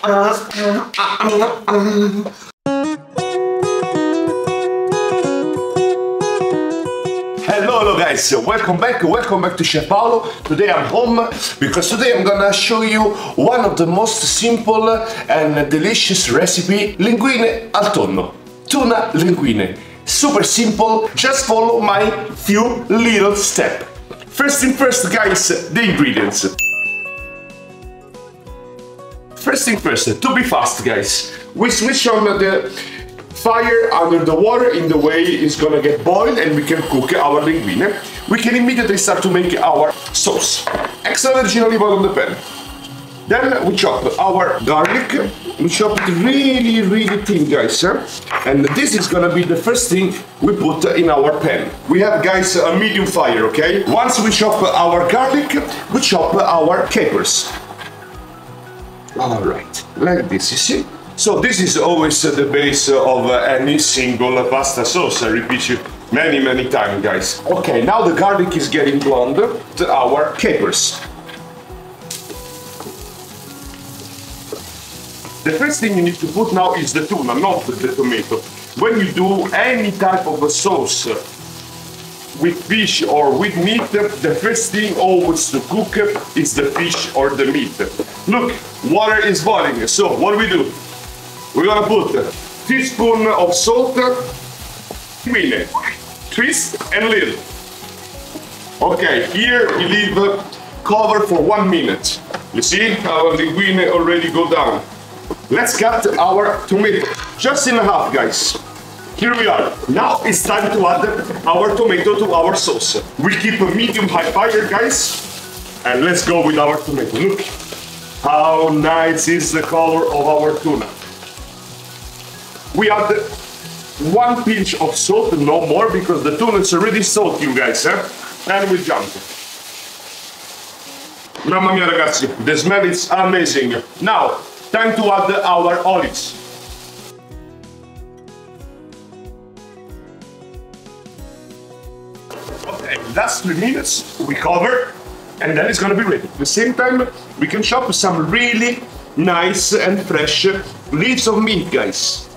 Hello guys, welcome back to Chef Paolo. Today I'm home because today I'm gonna show you one of the most simple and delicious recipe, linguine al tonno, tuna linguine. Super simple, just follow my few little steps. First thing first guys, the ingredients. First thing first, to be fast guys, we switch on the fire under the water in the way it's gonna get boiled and we can cook our linguine. We can immediately start to make our sauce. Extra virgin olive oil on the pan. Then we chop our garlic. We chop it really thin guys. And this is gonna be the first thing we put in our pan. We have guys a medium fire, okay? Once we chop our garlic, we chop our capers. Alright, like this, you see? So this is always the base of any single pasta sauce. I repeat you many times, guys. Okay, now the garlic is getting blonde to our capers. The first thing you need to put now is the tuna, not the tomato. When you do any type of a sauce with fish or with meat, the first thing always to cook is the fish or the meat. Look, water is boiling, so what do? We're gonna put a teaspoon of salt, linguine, twist and lid. Okay, here we leave cover for 1 minute. You see our linguine already go down. Let's cut our tomato, just in half guys. Here we are. Now it's time to add our tomato to our sauce. We keep a medium-high fire guys, and let's go with our tomato. Look how nice is the color of our tuna. We add 1 pinch of salt, no more, because the tuna is already salty, you guys, and we jump. Mamma mia ragazzi, the smell is amazing. Now, time to add our olives. Okay, last 3 minutes, we cover, and then it's gonna be ready. At the same time, we can chop some really nice and fresh leaves of mint, guys.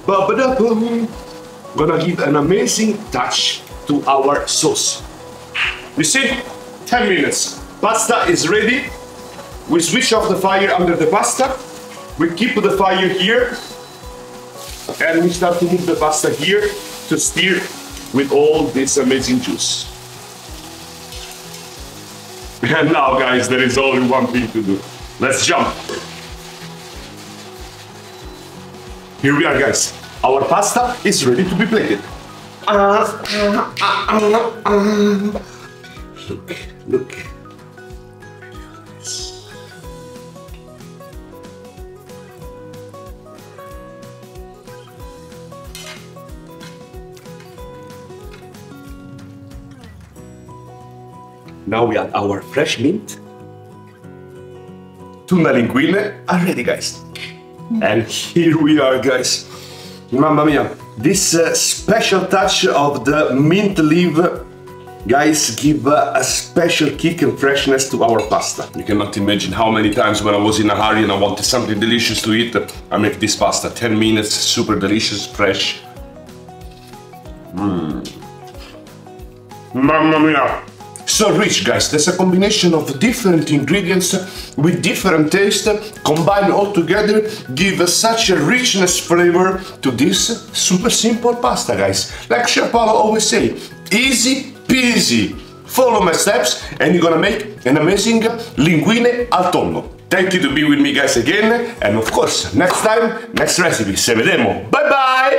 Gonna give an amazing touch to our sauce. You see, 10 minutes. Pasta is ready. We switch off the fire under the pasta. We keep the fire here. And we start to move the pasta here to stir with all this amazing juice. And now guys, there is only one thing to do. Let's jump. Here we are guys, our pasta is ready to be plated. Look. Now we add our fresh mint. Tuna linguine are ready guys. And here we are guys. Mamma mia, this special touch of the mint leaf guys give a special kick and freshness to our pasta. You cannot imagine how many times when I was in a hurry and I wanted something delicious to eat, I make this pasta. 10 minutes, super delicious, fresh. Mamma mia! So rich guys, there's a combination of different ingredients with different taste, combined all together, give such a richness flavor to this super simple pasta guys. Like Chef Paolo always say, easy peasy. Follow my steps and you're gonna make an amazing linguine al tonno. Thank you to be with me guys again, and of course, next time, next recipe. Se vedemo, bye bye!